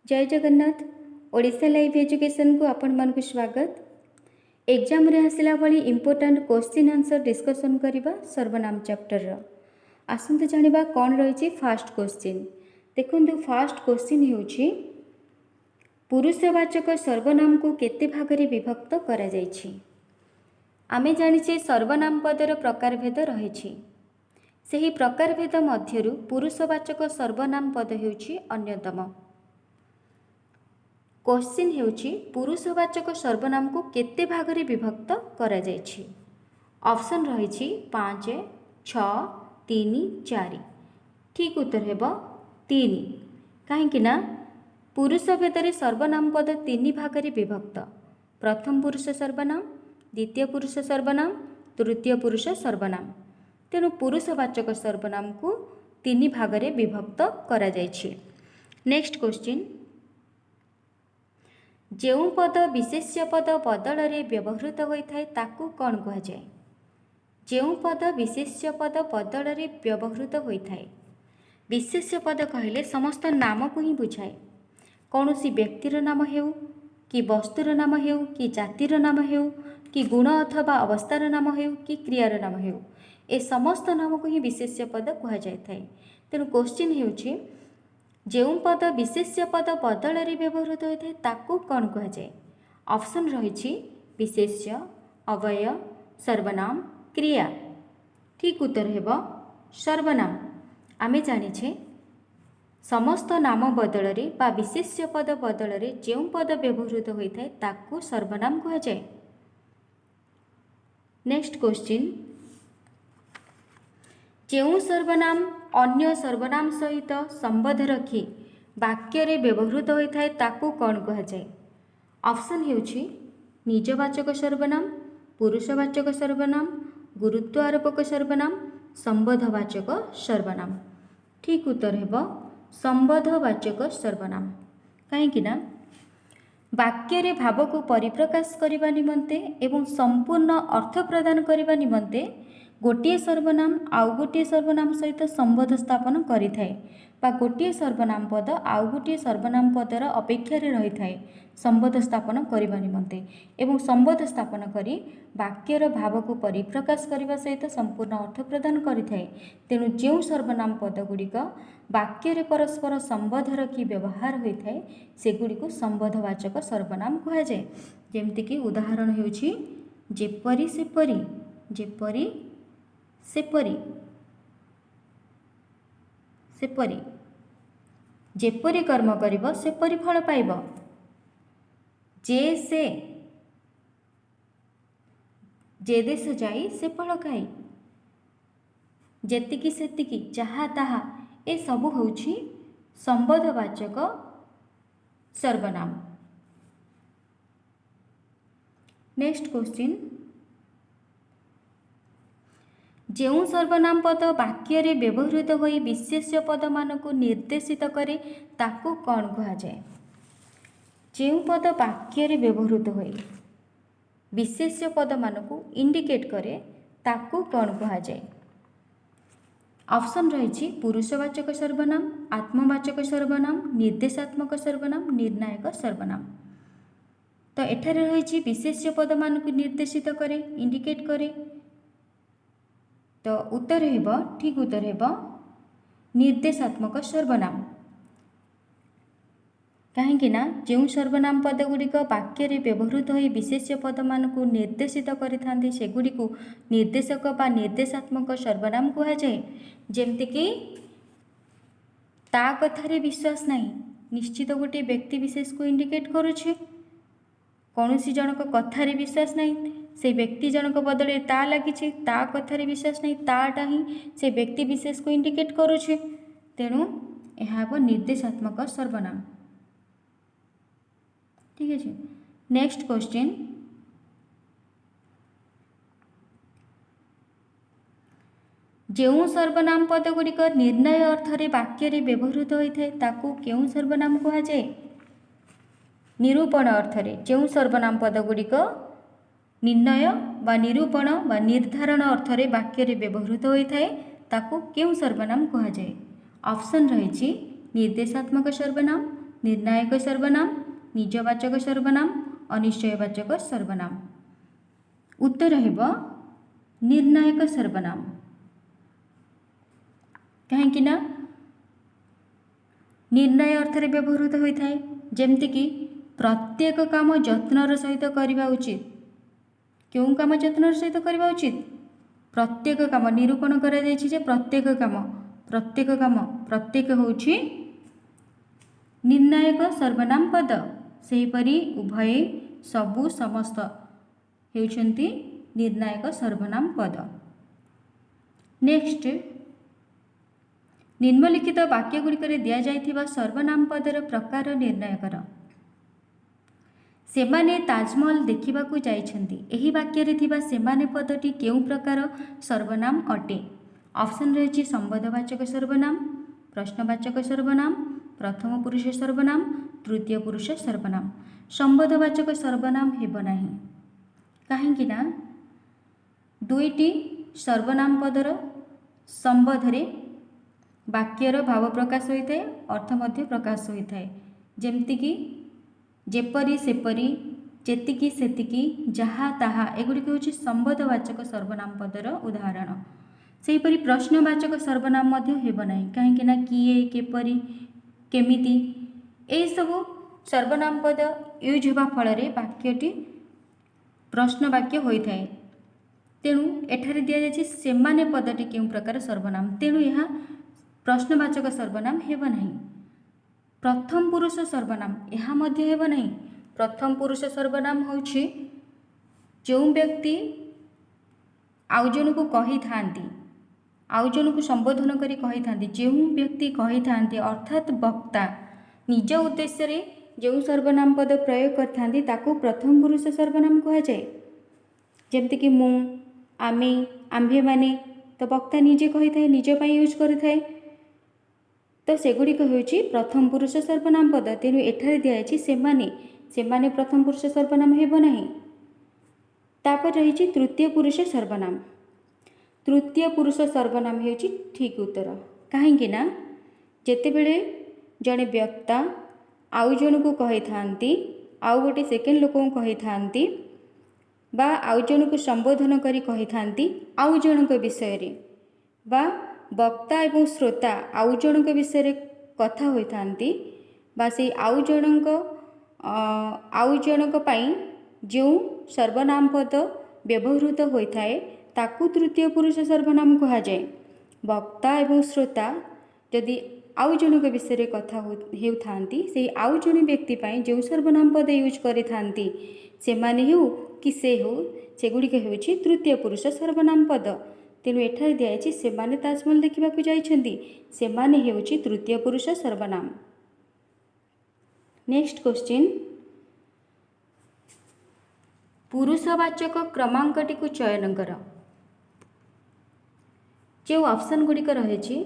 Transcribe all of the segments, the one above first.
जय Jagannath. Odisha live education को आपण मानक स्वागत। एग्जाम रे आसला भली इंपोर्टेंट क्वेश्चन आंसर डिस्कशन करबा सर्वनाम चैप्टर रो। आसंत जानिबा कोन रहिछि फर्स्ट क्वेश्चन। देखंतु फर्स्ट क्वेश्चन हेउछि पुरुषवाचक सर्वनाम को केते भागरे विभक्त करा जाइछि। आमे जानिछे सर्वनाम पदर प्रकारभेद रहिछि। सेही प्रकारभेद मध्यरु पुरुषवाचक सर्वनाम पद हेउछि अन्यतम। क्वेश्चन हेउछि पुरुषवाचक सर्वनाम को केते भागरे विभक्त करा जाइछि। ऑप्शन रहिछि 5, 6, 3, 4। ठीक उत्तर हेबो 3। काहेकि ना पुरुष भेदरे सर्वनाम पद 3 भागरे विभक्त। प्रथम पुरुष सर्वनाम, द्वितीय पुरुष सर्वनाम, तृतीय पुरुष सर्वनाम। तेणु पुरुषवाचक सर्वनाम को 3 भागरे विभक्त करा जाइछि। नेक्स्ट क्वेश्चन, जेउ पद विशेष्य पद बदल रे व्यवहृत होइथाय ताकू कोन कहा जाय। जेउ पद विशेष्य पद बदल रे व्यवहृत होइथाय। विशेष्य पद कहले समस्त नाम को ही बुझाए। कौनसी व्यक्तिर नाम हेउ कि वस्तुर नाम हेउ कि जातिर नाम हेउ कि गुण अथवा अवस्थार नाम हेउ कि क्रियार नाम हेउ, ए समस्त नाम को ही विशेष्य पद कहा जाय। तेणु क्वेश्चन हेउछि जेउ पद विशेष्य पद बदल रे व्यवहृत होता है ताकू कौन कहा जाए। ऑप्शन रही विशेष्य, अव्यय, सर्वनाम, क्रिया। ठीक उत्तर हेबो सर्वनाम। आमे जानिछे समस्त नाम बदल रे बा विशेष्य पद बदल रे जेउ पद व्यवहृत होता है ताकू सर्वनाम कहा जाए। नेक्स्ट क्वेश्चन, जेउ सर्वनाम अन्य सर्वनाम सहित संबंध रखी वाक्य रे व्यवहृत होता है ताकू कौन कहा जाए। ऑप्शन हेउछि निजवाचक सर्वनाम, पुरुषवाचक सर्वनाम, गुरुत्व आरोपक सर्वनाम, संबंधवाचक सर्वनाम। ठीक उत्तर हेबो संबंधवाचक सर्वनाम। काहेकि ना वाक्य रे भाव को परिप्रकाश करबा निमंते एवं संपूर्ण अर्थ प्रदान करबा निमंते गोटे सर्वनाम आउ गोटे सर्वनाम सहित संबंध स्थापन करिथाय बा गोटे सर्वनाम पद आउ गोटे सर्वनाम पदर अपेक्षा रही थाए संबंध स्थापन करबा निमंते एवं संबंध स्थापन करी वाक्यर भाव को परिप्रकाश करबा सहित संपूर्ण अर्थ प्रदान करिथाय। तेणु जो सर्वनाम पद गुड़िक वाक्य रे परस्पर संबंध रखी व्यवहार होइथाय सेगुड़ी को संबंधवाचक सर्वनाम कहा जाए। जेमति कि उदाहरण हेउछि जेपरि सेपरि, जेपरि सेपरि, सेपरि। जेपरि कर्म करिब सेपरि फल पाइब। जे से, जे देश जाई से फल खाई। जेतिकी सेतिकी, जहा ताहा, ए सबु होउछि संबंधवाचक सर्वनाम। नेक्स्ट क्वेश्चन, जेउ सर्वनाम पद वाक्य रे व्यवहृत होई विशेष्य पद मान को निर्देशित करे ताकू कौन कहा जाए। जेउ पद वाक्य रे व्यवहृत होई विशेष्य पद मान को इंडिकेट करे ताकू कौन कहा जाए। ऑप्शन रही पुरुषवाचक सर्वनाम, आत्मवाचक सर्वनाम, निर्देशात्मक सर्वनाम, निर्णायक सर्वनाम। तो एठारे रही विशेष्य पद मान को निर्देशित करे, इंडिकेट करे। तो उत्तर हेबो, ठीक उत्तर हेबो निर्देशात्मक सर्वनाम। काहेकि ना जो सर्वनाम पद गुड़िक वाक्य रे व्यवहृत होई विशेष्य पद मान को निर्देशित करिथांती सेगुड़ी को निर्देशक बा निर्देशात्मक सर्वनाम कहा जाए। जेमति कि ता कथारे विश्वास नहीं, निश्चित गोटे व्यक्ति विशेष को इंडिकेट करुछे। कौनसी जनक कथारे विश्वास नहीं, से व्यक्ति जनक बदले ता लगी, ता कथारे विश्वास नहीं, ताटा ही से व्यक्ति विशेष को इंडिकेट करुछे। तेणु यह हेबो निर्देशात्मक सर्वनाम। ठीक है। नेक्स्ट क्वेश्चन, जेउ सर्वनाम पद गुड़िक निर्णय अर्थ रे वाक्य रे व्यवहृत होइथाय ताकू केउ सर्वनाम कहा जाए। निरूपण अर्थ रे जेउ सर्वनाम पद गुड़िक निर्णय बा निरूपण बा निर्धारण अर्थ रे वाक्य रे व्यवहृत होइथाय ताकू केउ सर्वनाम कहा जाए। ऑप्शन रही निर्देशात्मक सर्वनाम, निर्णायक सर्वनाम, निजवाचक सर्वनाम, अनिश्चयवाचक सर्वनाम। उत्तर हेब निर्णायक सर्वनाम। कहीं निर्णय अर्थ व्यवहृत होता है, जमतीकि प्रत्येक काम जत्नर सहित करवा उचित। क्यों काम जत्नर सहित करवा उचित? प्रत्येक काम निरूपण करा जायछि जे प्रत्येक काम प्रत्येक होछि निर्णायक सर्वनाम पद। सेहीपरि उभय सबु समस्त हेउछन्ति निर्णायक सर्वनाम पद। नेक्स्ट, निम्नलिखित वाक्यगुड़िक दिया जाइथिबा सर्वनाम पदर प्रकार निर्णय कर। सेमाने ताजमहल देखिबाकू जाइछन्ति। एही वाक्य रे थिबा सेमाने पदटी केउ प्रकार सर्वनाम अटे? ऑप्शन रहिछि संबंधवाचक सर्वनाम, प्रश्नवाचक सर्वनाम, प्रथम पुरुष सर्वनाम, तृतीय पुरुष सर्वनाम। संबंधवाचक सर्वनाम हेब नाही, काहेकि ना दुईटी सर्वनाम पदर संबंधरे वाक्यर भाव प्रकाश होता है, अर्थ मध्य प्रकाश होता है। जेमतीकि जेपरी सेपरी, जेतिकी सेतिकी, जहा ताहा, एगुड़िक हूँ संबंधवाचक सर्वनाम पदर उदाहरण। सेहीपरि प्रश्नवाचक सर्वनाम मध्य हेब नाही, काहेकि ना किए, केपरी, केमिति एही सबु सर्वनाम पद यूज होबा फଳରେ वाक्यटी प्रश्न वाक्य होता है। तेणु एठारे दिया जायछि सेमाने पदटी केउ प्रकार सर्वनाम, तेणु यह प्रश्नवाचक सर्वनाम हेब नाही। प्रथम पुरुष सर्वनाम यह मध्य हेब नाही। प्रथम पुरुष सर्वनाम होछि जो व्यक्ति आउ जनकु कहि थांती, आउ जनकु संबोधन करी कहि थांती, जो व्यक्ति कहि थांती अर्थात वक्ता निज उद्देश्य रे जो सर्वनाम पद प्रयोग कर थांती ताकू प्रथम पुरुष सर्वनाम कहा जाए। जेमति कि मु, आमे, आम्भे माने, तो वक्ता निजे कहि थाए, निज पई यूज करि थाए, तो सेगुड़िक होछि प्रथम पुरुष सर्वनाम पद। तेणु एठारे दिया सेमाने, सेमाने प्रथम पुरुष सर्वनाम हेब नाही। तापर रही तृतीय पुरुष सर्वनाम। तृतीय पुरुष सर्वनाम हेउछि ठीक उत्तर, काहेकि ना जेतेबेले जड़े व्यक्ता आउ जनकु कहि थांती, आउ गोटे सेकेंड लोक कहि थांती, बा आउ जनकु संबोधन करी कहि थांती आउ जनक विषय रे, बा वक्ता एवं श्रोता आउ जनक विषय रे कथा होई थांती, बा से आउ जनक पई जो सर्वनाम पद व्यवहृत होता है ताकू तृतीय पुरुष सर्वनाम कहा जाए। वक्ता एवं श्रोता यदि आउ जनक विषय रे कथा हेउ थांती, से आउ जन व्यक्ति पई जो सर्वनाम पद यूज करि थांती, सेमाने हेउ कि से हो, सेगुड़िक हेउछि तृतीय पुरुष सर्वनाम पद। तेणु एठारे दिया सेमाने ताजमहल देखिबाकू जाइछन्ति, सेमाने हेउछि तृतीय पुरुष सर्वनाम। नेक्स्ट क्वेश्चन, पुरुषवाचक क्रमांकटी को चयन कर। जो ऑप्शन गुड़िक रही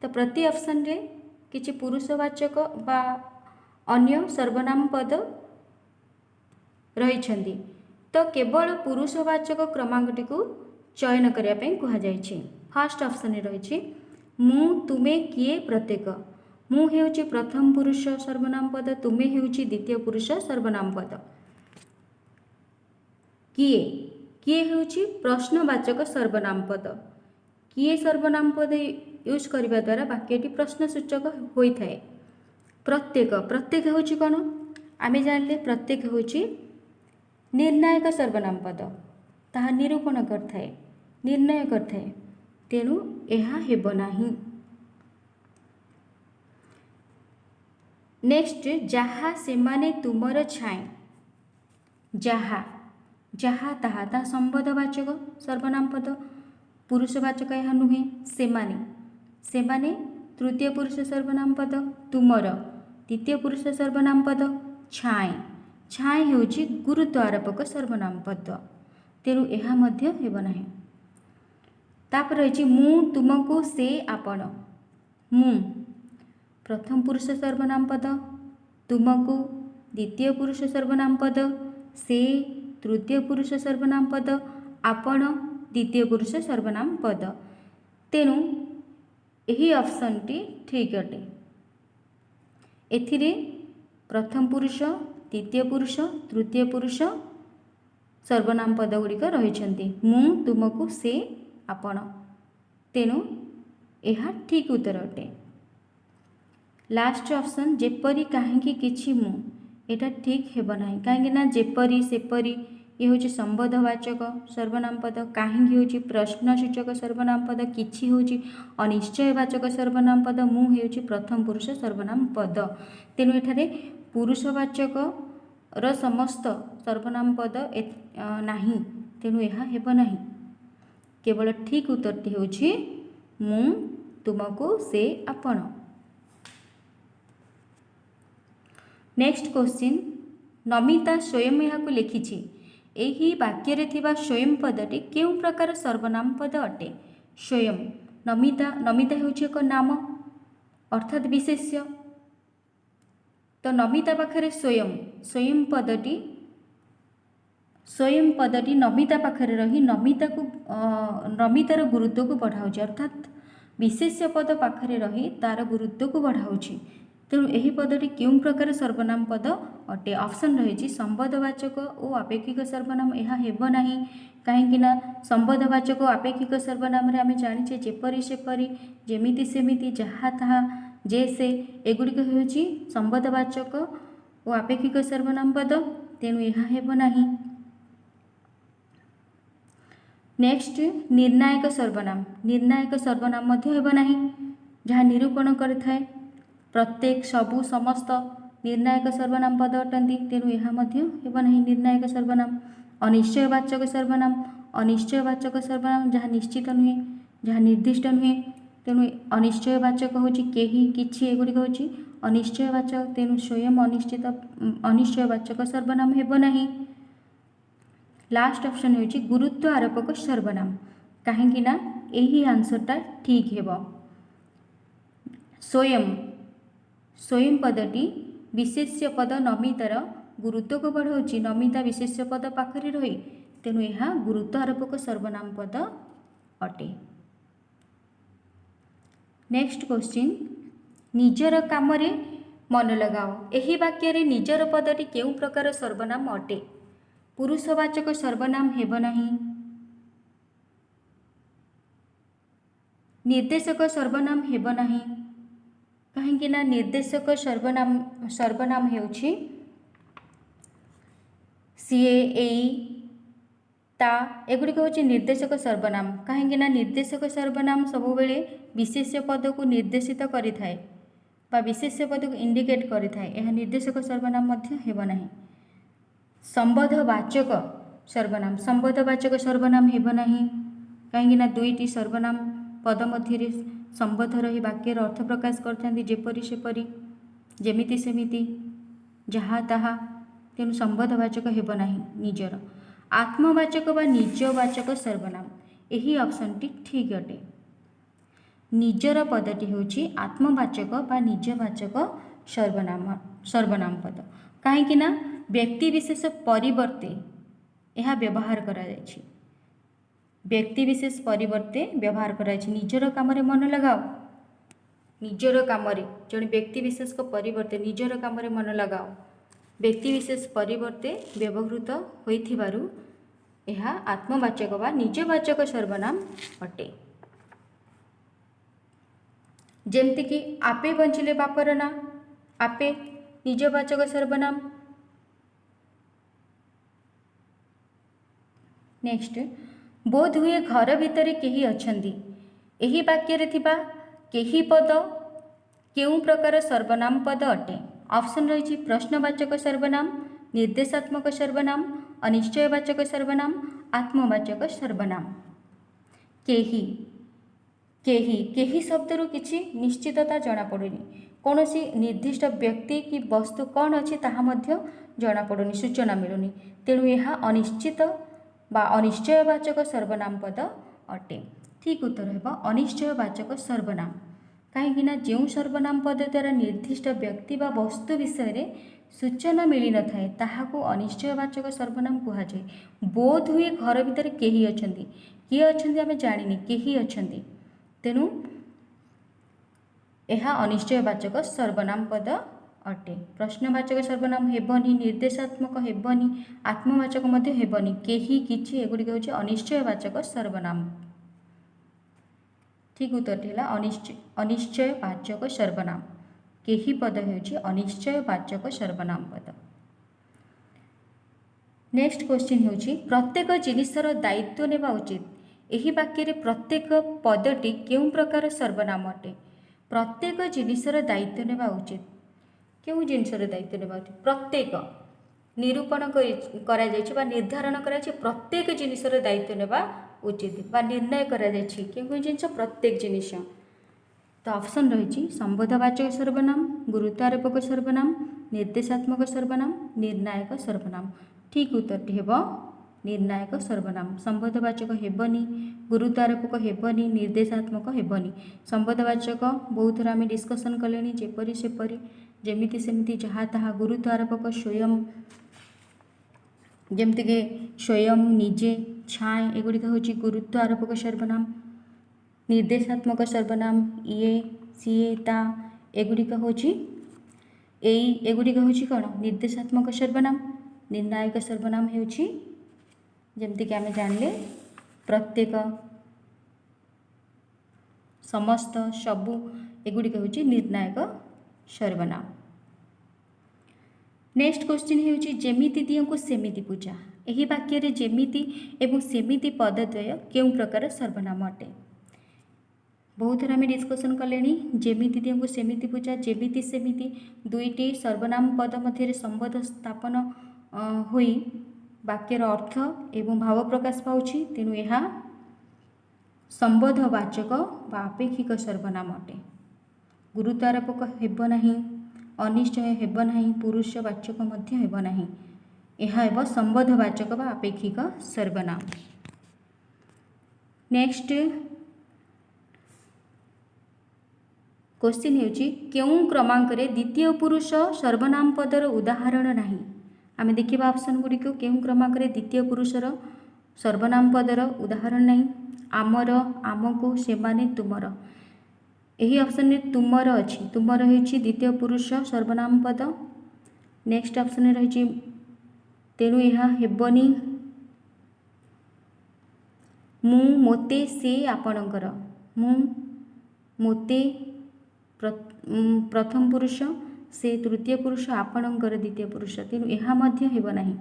तो प्रति ऑप्शन रे किछि पुरुषवाचक बा अन्य सर्वनाम पद रही, तो केवल पुरुषवाचक क्रमांकटी को चयन करिया पे कहा जायछि। फर्स्ट ऑप्शन रही मु, तुमे, किए, प्रत्येक। मु हेउछि प्रथम पुरुष सर्वनाम पद, तुमे हेउछि द्वितीय पुरुष सर्वनाम पद। किए, किए हेउछि प्रश्नवाचक सर्वनाम पद। किए सर्वनाम पद यूज करबा द्वारा वाक्यटी प्रश्नसूचक होता है। प्रत्येक, प्रत्येक हेउछि कोन आमे जानले, प्रत्येक हेउछि निर्णायक सर्वनाम पद, ताहा निरूपण करथाए, निर्णय करथाए, तेणु एहा हेब नाही। नेक्स्ट, जहा सेमाने तुमर छाए। जहा, जहा ताहा ता संबंधवाचक सर्वनाम पद, पुरुषवाचक यह नुहे। सेमाने, सेमाने तृतीय पुरुष सर्वनाम पद, तुमर द्वितीय पुरुष सर्वनाम पद, छाए, छाए हेउछि गुरुत्व आरोपक सर्वनाम पद, तेणु एहा मध्य हेब नाही। तापर रही मु, तुमको, से, आपण। मु प्रथम पुरुष सर्वनाम पद, तुमको द्वितीय पुरुष सर्वनाम पद, से तृतीय पुरुष सर्वनाम पद, आपण द्वितीय पुरुष सर्वनाम पद, तेणु यही ऑप्शन टी ठीक अटे। एथिरे प्रथम पुरुष, द्वितीय पुरुष, तृतीय पुरुष सर्वनाम पद गुड़िक रही। मु, तुमको, से, आपण। तेणु यह ठीक उत्तर अटे। लास्ट ऑप्शन जेपरी काहेकि किछि मु, एटा ठीक हेब नाही। काहेकि ना जेपरी सेपरी ये हूँ संबोधवाचक सर्वनाम पद, काहेकि हूँ प्रश्नसूचक सर्वनाम पद, किछि हूँ अनिश्चयवाचक सर्वनाम पद, मु हूँ प्रथम पुरुष सर्वनाम पद। तेणु एठारे पुरुषवाचक र समस्त सर्वनाम पद नाही, तेणु यह हेब नाही। केवल ठीक उत्तरटी होछि मु, तुमको, से, आपण। नेक्स्ट क्वेश्चन, नमिता स्वयं यहाँ लिखिछि। एही वाक्य थिबा स्वयं पदटी केउं प्रकार सर्वनाम पद अटे? स्वयं, नमिता, नमिता हेउछि एक नाम अर्थात विशेष्य। तो नमिता पाखरे स्वयं, स्वयं पदटी नमिता पाखरे रही नमिता को नमितार गुरुत्व को बढ़ाउछि, अर्थात विशेष्य पद पाखरे रही तार गुरुत्व को बढ़ाउछि। तेणु यही पदटी केउं प्रकार सर्वनाम पद अटे? ऑप्शन रही संबोधवाचक और आपेक्षिक सर्वनाम, यह हेब नाही। कहीं संबोधवाचक और आपेक्षिक सर्वनाम रे आमे जानिछे जेपरी सेपरी, जेमिति सेमिति, जहा ताहा, जे से, एगुड़िक हेउछि संबोधवाचक और आपेक्षिक सर्वनाम पद। तेणु यह हेब नाही। नेक्स्ट, निर्णायक सर्वनाम। निर्णायक सर्वनाम मध्य हेब नाही, जहाँ निरूपण करिथाए प्रत्येक, सबु, समस्त निर्णायक सर्वनाम पद अटंती। तेणु यह मध्य हेब नाही निर्णायक सर्वनाम। अनिश्चयवाचक सर्वनाम, अनिश्चयवाचक सर्वनाम जहाँ निश्चित नुहे, जहाँ निर्दिष्ट नुहे। तेणु अनिश्चयवाचक होछि केही, किछि, एगुड़िक होछि अनिश्चयवाचक। तेणु स्वयं अनिश्चित अनिश्चयवाचक सर्वनाम हेब नाही। लास्ट ऑप्शन होछि गुरुत्व आरोपक सर्वनाम, काहेकि ना एही आंसरटा ठीक हेब। स्वयं, स्वयं पदटी विशेष्य पद नमितार गुरुत्व को बढ़ाऊँच, नमिता विशेष्य पद पाखरे रही। तेणु यह गुरुत्व आरोपक सर्वनाम पद अटे। नेक्स्ट क्वेश्चन, निजर काम रे मन लगाओ। एही वाक्य रे निजर पदटी केउं प्रकार सर्वनाम अटे? पुरुषवाचक सर्वनाम हेब नाही, निर्देशक सर्वनाम हेब नाही। कहीं ना निर्देशक सर्वनाम हेउछि सीए, एई, ता, एगुड़िक होछि निर्देशक सर्वनाम। कहीं ना निर्देशक सर्वनाम सब बेले विशेष्य पद को निर्देशित करिथाए बा विशेष्य पद को इंडिकेट करिथाए, यह निर्देशक सर्वनाम मध्य हेब नाही। संबोधवाचक सर्वनाम, संबोधवाचक सर्वनाम हेब नाही, कहीं ना दुईटी सर्वनाम पद मध्य संबोध रही वाक्यर अर्थ प्रकाश करथांती, जेपरी सेपरी, जेमिति सेमिति, जहा ताहा। तेणु संबोधवाचक हेब नाही निजर। आत्मवाचक बा निजवाचक सर्वनाम, यही ऑप्शन टी ठीक अटे। निजर पदटी होछि आत्मवाचक बा निजवाचक सर्वनाम पद। कहीं ना व्यक्ति विशेष परिवर्ते यह व्यवहार करा जायछि, व्यक्ति विशेष परिवर्ते व्यवहार कराई। निजर काम रे मन लगाओ, निजर काम रे जन व्यक्ति विशेष को परिवर्ते निजर काम रे मन लगाओ, व्यक्ति विशेष परिवर्ते व्यवहृत होइथिबारु यह आत्मवाचक बा निजवाचक सर्वनाम अटे। जेमति कि आपे बंचिले बापर ना, आपे निजवाचक सर्वनाम। नेक्स्ट, बोध हुए घर भितर केही अछंती। एही वाक्य रे थिबा केही पद केउं प्रकार सर्वनाम पद अटे? ऑप्शन रही प्रश्नवाचक सर्वनाम, निर्देशात्मक सर्वनाम, अनिश्चयवाचक सर्वनाम, आत्मवाचक सर्वनाम। केही, केही, केही शब्दरू किछि निश्चितता जना पड़ुनी, कौनसी निर्दिष्ट व्यक्ति कि वस्तु कौन अच्छी ताहा मध्य जना पड़ुनी, सूचना मिलुनी। तेणु यह अनिश्चित बा अनिश्चयवाचक सर्वनाम पद अटे। ठीक उत्तर हेब अनिश्चयवाचक सर्वनाम। कहीं जो सर्वनाम पद द्वारा निर्दिष्ट व्यक्ति बा वस्तु विषय रे सूचना मिली न थाए ताहाकू अनिश्चयवाचक सर्वनाम कहा जाए। बोध हुए घर भितर केही अछंती, किए अछंती आमे जानिनी, केही अछंती। तेणु यह अनिश्चयवाचक सर्वनाम पद अटे। प्रश्नवाचक सर्वनाम हेबनी, निर्देशात्मक हेबनी, आत्मवाचक मध्य हेबनी, केही किछि एगुड़िक होछि अनिश्चयवाचक सर्वनाम। ठीक उत्तर है अनिश्चयवाचक सर्वनाम। केही पद होछि अनिश्चयवाचक सर्वनाम पद। नेक्स्ट क्वेश्चन होछि प्रत्येक जिनिसर दायित्व नेबा उचित। एही वाक्य रे प्रत्येक पदटी केउं प्रकार सर्वनाम अटे। प्रत्येक जिनिसर दायित्व नेबा उचित। केउं जिनिसर दायित्व नेबा उचित? प्रत्येक निरूपण करा जायछि बा निर्धारण करा जायछि प्रत्येक जिनिसर दायित्व नेबा उचित बा निर्णय करा जायछि केउं जिनिस प्रत्येक जिनिस। तो ऑप्शन रही संबोधवाचक सर्वनाम, गुरुत्वारोपक सर्वनाम, निर्देशात्मक सर्वनाम, निर्णायक सर्वनाम। ठीक उत्तरटी हेब निर्णायक सर्वनाम। संबोधवाचक हेबनी, गुरुत्वारोपक हेबनी, निर्देशात्मक हेबनी। संबोधवाचक बहुत थर आम डिस्कसन कले जेपरी सेपरी जेमिति सेमिति जहाँ ताहा। गुरुत्वारोपक स्वयं जमती कि स्वयं, निजे, छाए एगुड़िक हूँ गुरुत्वारोपक सर्वनाम। निर्देशात्मक सर्वनाम ये, सीए, ता एगुड़िक हूँ एगुड़िक हूँ कौन निर्देशात्मक सर्वनाम। निर्णायक सर्वनाम होछि जमती कि आम जानले प्रत्येक, समस्त, सबु एगुड़िक हूँ निर्णायक सर्वनाम। नेक्स्ट क्वेश्चन होछि जेमिति दियंकु सेमिति पूजा। एही वाक्य रे जेमिति एवं सेमिति पदद्वय केउं प्रकार सर्वनाम अटे। बहुत थर आम डिस्कसन कले जेमिति दियंकु सेमिति पूजा, जेमिति सेमिति दुईटी सर्वनाम पद मध्य संबंध स्थापन होई वाक्यर अर्थ एवं भाव प्रकाश पाउछि। तेणु यह संबोधवाचक बा आपेक्षिक सर्वनाम अटे। गुरुत्वारोपक हेब नाही, अनिश्चय हेब नाही, पुरुषवाचक मध्य हेब नाही। यह हेब संबोधवाचक बा आपेक्षिक सर्वनाम। नेक्स्ट क्वेश्चन होछि केउं क्रमांक रे द्वितीय पुरुष सर्वनाम पदर उदाहरण नाही। आमे देखिबा ऑप्शन गुडी को केउं क्रमांक रे द्वितीय पुरुषर सर्वनाम पदर उदाहरण नाही। आमर, आमको, सेमाने, तुमर। यही ऑप्शन में तुमर अच्छी, तुमर होछि द्वितीय पुरुष सर्वनाम पद। नेक्स्ट ऑप्शन रही तेणु यह हेबनी मु, मोते, से, आपणकर। मु, मोते प्रथम पुरुष, से तृतीय पुरुष, आपणकर द्वितीय पुरुष। तेणु यह मध्य हेब नाही।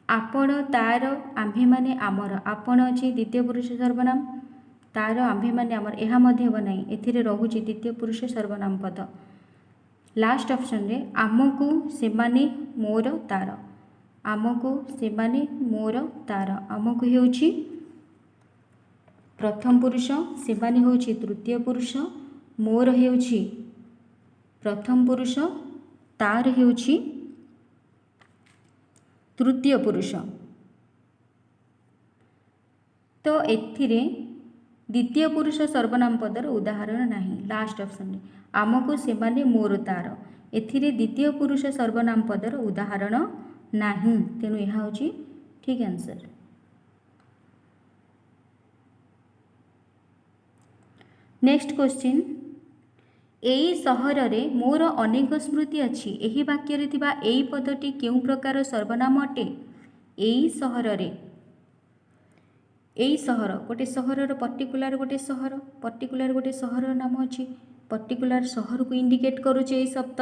आपण, तार, आम्भे माने, आमर। आपण अच्छी द्वितीय पुरुष सर्वनाम, तार, आम्भे माने, आमर यह मध्य हेब नाही। एथिरे रहुछि द्वितीय पुरुष सर्वनाम पद। लास्ट ऑप्शन रे आमको, सेमाने, मोर, तार। आमको, सेमाने, मोर, तार। आमको हेउछि प्रथम पुरुष, सेमाने होछि तृतीय पुरुष, मोर हेउछि प्रथम पुरुष, तार हेउछि तृतीय पुरुष। तो एथिरे द्वितीय पुरुष सर्वनाम पदर उदाहरण नाही। लास्ट ऑप्शन रे आमको, सेमाने, मोर, तार। एथिरे द्वितीय पुरुष सर्वनाम पदर उदाहरण नाही। तेणु यह होछि ठीक आंसर। नेक्स्ट क्वेश्चन एई सहर रे मोर अनेक स्मृति अच्छी। एही वाक्य रे थिबा एई पदटी केउं प्रकार सर्वनाम अटे। एई सहर रे, एई सहर गोटे सहर पर्टिकुलर गोटे सहर नाम अच्छी। पर्टिकुलर सहर को इंडिकेट करुचे एई शब्द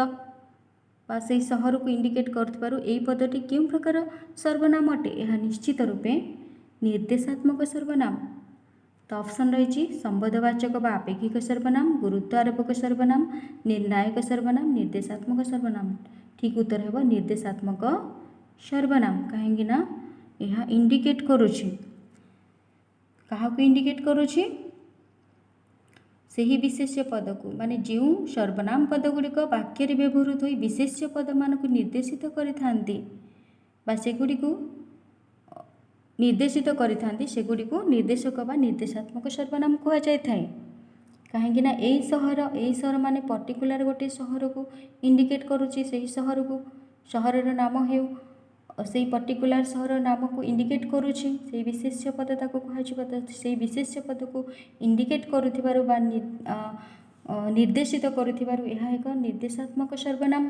बा से सहर को इंडिकेट करथिबारु एई पदटी केउं प्रकार सर्वनाम अटे। यह निश्चित रूपे निर्देशात्मक सर्वनाम। तो ऑप्शन रही संबोधवाचक बा आपेक्षिक सर्वनाम, गुरुत्वारोपक सर्वनाम, निर्णायक सर्वनाम, निर्देशात्मक सर्वनाम। ठीक उत्तर हेब निर्देशात्मक सर्वनाम। कहीं ना यह इंडिकेट करुछि क्या इंडिकेट करुछि सही विशेष्य पद को माने जो सर्वनाम पद गुड़िक वाक्य व्यवहृत हो विशेष्य पद मान को निर्देशित करिथांती बा सेगुड़ी को निर्देशित करिथांती सेगुड़ी को निर्देशक बा निर्देशात्मक सर्वनाम कह जाए। कहीं यही सहर माने पर्टिकुलर गोटे सहर को इंडिकेट करुच्ची से सहर को सहर नाम हो से पर्टिकुलर सहर नाम को इंडिकेट करुच्ची से विशेष्य पद ताको कह से विशेष्य पद को इंडिकेट करुथिबारु बा निर्देशित करुथिबारु एहा एक निर्देशात्मक सर्वनाम।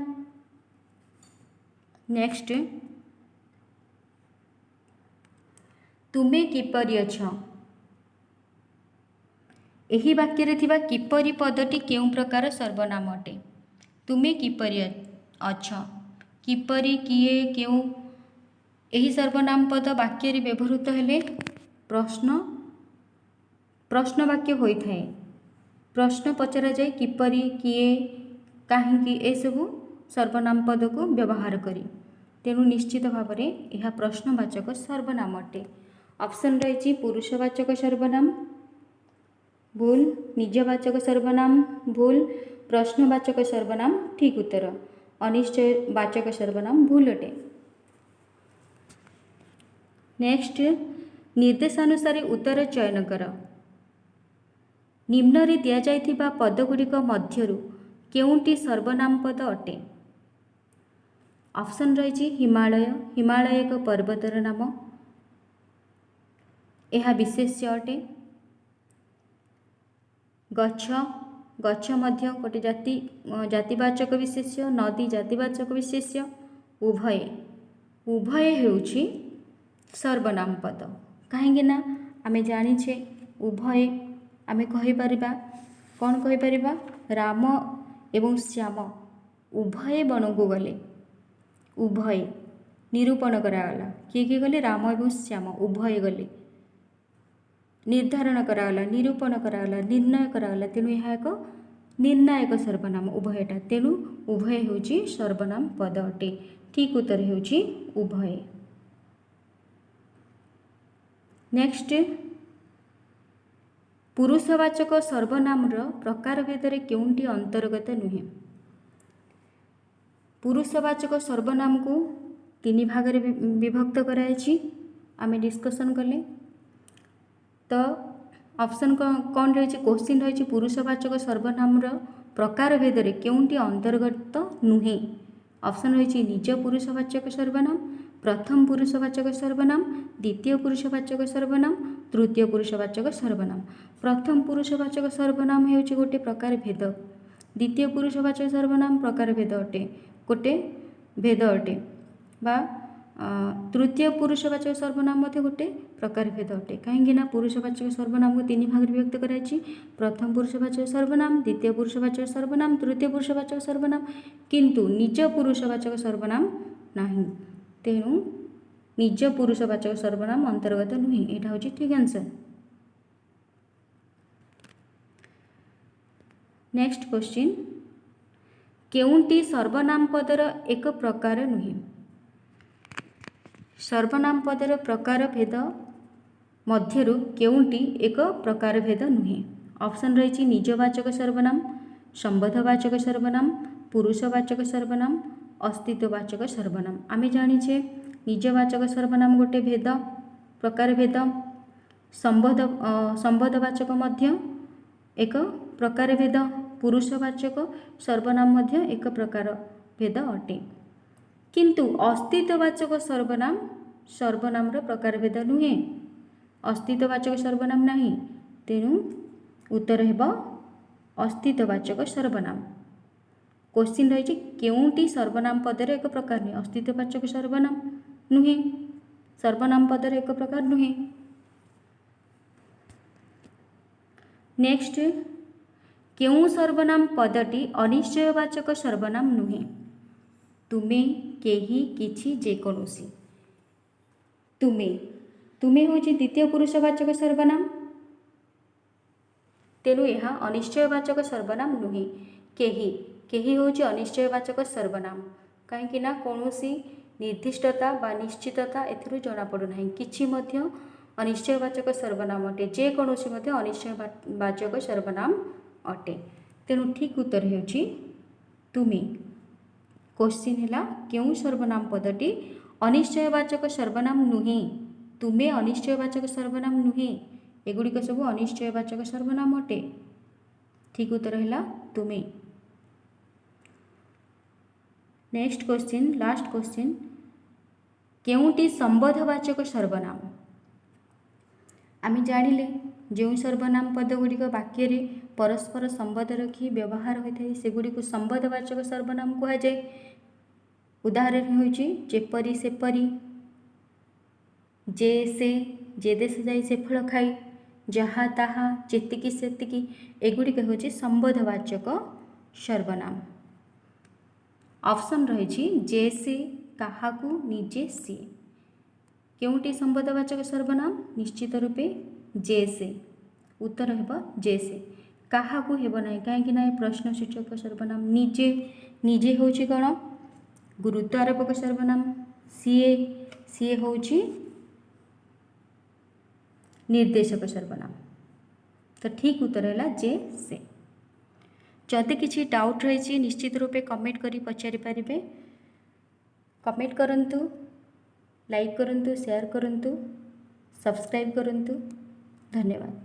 नेक्स्ट, तुमे किपरि अछ। एही वाक्य रे थिबा किपरि पदटी केउं प्रकार सर्वनाम अटे। तुमे किपरि अछ, किपरि, किए, केउं एही सर्वनाम पद वाक्य रे व्यवहृत हेले प्रश्न वाक्य होई थाए। प्रश्न पचरा जाए किपरि, किए, काहींकि ए सबु सर्वनाम पद को व्यवहार करी। तेणु निश्चित भाव में यह प्रश्नवाचक सर्वनाम अटे। ऑप्शन रही पुरुषवाचक सर्वनाम भूल, निजवाचक सर्वनाम भूल, प्रश्नवाचक सर्वनाम ठीक उत्तर, अनिश्चयवाचक सर्वनाम भूल अटे। नेक्स्ट, निर्देशानुसार उत्तर चयन कर। निम्न रे दिया जाइथिबा पदगुड़िक मध्यरु केउंटी सर्वनाम पद अटे। ऑप्शन रही हिमालय, हिमालय एक पर्वतर नाम, यह विशेष्य अटे। गछ, गछ मध्य गोटे जातिवाचक विशेष्य, नदी जातिवाचक विशेष्य, उभय, उभय हेउछि सर्वनाम पद। कहीं आमे जानिछे उभय आमे कहि परिबा कौन कहि परिबा, राम एवं श्याम उभय वन को गले, उभय निरूपण करागला, किए किए गले, राम एवं श्याम उभय गले, निर्धारण करागला, निरूपण करागला, निर्णय करागला। तेणु यह एक निर्णायक सर्वनाम उभयटा। तेणु उभय हेउछि सर्वनाम पद अटे। ठीक उत्तर हेउछि उभय। नेक्स्ट, पुरुषवाचक सर्वनामर प्रकार भेदरे केउंटी अंतर्गत नुहे। पुरुषवाचक सर्वनाम को तीन भाग रे विभक्त कराइछि, आमे डिस्कशन कले। तो ऑप्शन कौन रही, क्वेश्चन रही पुरुषवाचक सर्वनामर प्रकार भेदरे केउंटी अंतर्गत नुहे। ऑप्शन रही निज पुरुषवाचक सर्वनाम, प्रथम पुरुषवाचक सर्वनाम, द्वितीय पुरुषवाचक सर्वनाम, तृतीय पुरुषवाचक सर्वनाम। प्रथम पुरुषवाचक सर्वनाम हेउछि गोटे प्रकार भेद, द्वितीय पुरुषवाचक सर्वनाम प्रकार भेद अटे, गोटे भेद अटे, बा तृतीय पुरुषवाचक सर्वनाम मध्य गोटे प्रकार भेद अटे। कहीं पुरुषवाचक सर्वनाम को तीन भाग विभक्त कराइछि, प्रथम पुरुषवाचक सर्वनाम, द्वितीय पुरुषवाचक सर्वनाम, तृतीय पुरुषवाचक सर्वनाम, किंतु निज पुरुषवाचक सर्वनाम नाही। तेणु निज पुरुषवाचक सर्वनाम अंतर्गत नुहे। यहाँ हूँ ठीक आंसर। नेक्स्ट क्वेश्चन, केउंटी सर्वनाम पदर एक प्रकार नुहे। सर्वनाम पदर प्रकार भेद मध्यरु केउंटी एक प्रकार भेद नुहे। ऑप्शन रही निजवाचक सर्वनाम, संबोधवाचक सर्वनाम, पुरुषवाचक सर्वनाम, अस्तित्ववाचक सर्वनाम। आमे जानिछे निजवाचक सर्वनाम गोटे भेद प्रकार भेद, संबोधवाचक मध्य एक प्रकार भेद, पुरुषवाचक सर्वनाम मध्य एक प्रकार भेद अटे। किंतु अस्तित्ववाचक सर्वनाम सर्वनामर प्रकार भेद नुहे। अस्तित्ववाचक सर्वनाम नहीं, तेणु उत्तर हेबो अस्तित्ववाचक सर्वनाम। क्वेश्चन रही केउंटी सर्वनाम पदर एक प्रकार नुहे, अस्तित्ववाचक सर्वनाम नुहे, सर्वनाम पदर एक प्रकार नुहे। नेक्स्ट, केउं सर्वनाम पदटी अनिश्चयवाचक सर्वनाम नुहे। तुमे, केही, किछि, जेकोसी। तुमे, तुमे होछि द्वितीय पुरुषवाचक सर्वनाम, तेणु यह अनिश्चयवाचक सर्वनाम नुहे। केही, केही होछि अनिश्चयवाचक सर्वनाम, कहीं कौनसी निर्दिष्टता बा निश्चितता एथिरु जना पड़ु नाही। किछि मध्य अनिश्चयवाचक सर्वनाम अटे, जेकोसी मध्य अनिश्चयवाचक सर्वनाम अटे। तेणु ठीक उत्तर हेउछि तुमे। क्वेश्चन हैला केउं सर्वनाम पदटी अनिश्चयवाचक सर्वनाम नुहे। तुमे अनिश्चयवाचक सर्वनाम नुहे, एगुड़िक सब अनिश्चयवाचक सर्वनाम अटे। ठीक उत्तर हैला तुमे। नेक्स्ट क्वेश्चन, लास्ट क्वेश्चन, केउंटी संबोधवाचक सर्वनाम। आमे जानिले जो सर्वनाम पद गुड़िक वाक्य परस्पर संबंध रखी व्यवहार होता है सेगुड़ी को संबंधवाचक सर्वनाम कह जाए। उदाहरण होची जेपरी सेपरी, जे से जे देश जाई से फल खाई, जहा ताहा जेतिकी सेतिकी, एगुड़िक होची संबंधवाचक सर्वनाम। ऑप्शन रही जे से काहाकू निजे सी, केउटी संबंधवाचक सर्वनाम निश्चित रूपे जे से, उत्तर हेब जे से। काहाकू हेब ना कहीं ना प्रश्नसूचक सर्वनाम। निजे निजे होची कौन गुरुत्व आरोपक सर्वनाम। सीए सीए होची निर्देशक सर्वनाम। तो ठीक उत्तर है जे से। जदि किसी डाउट रही निश्चित रूपे कमेंट करी पचारि पारिबे। कमेंट करंतु, लाइक करंतु, शेयर करंतु, सब्सक्राइब करंतु। धन्यवाद।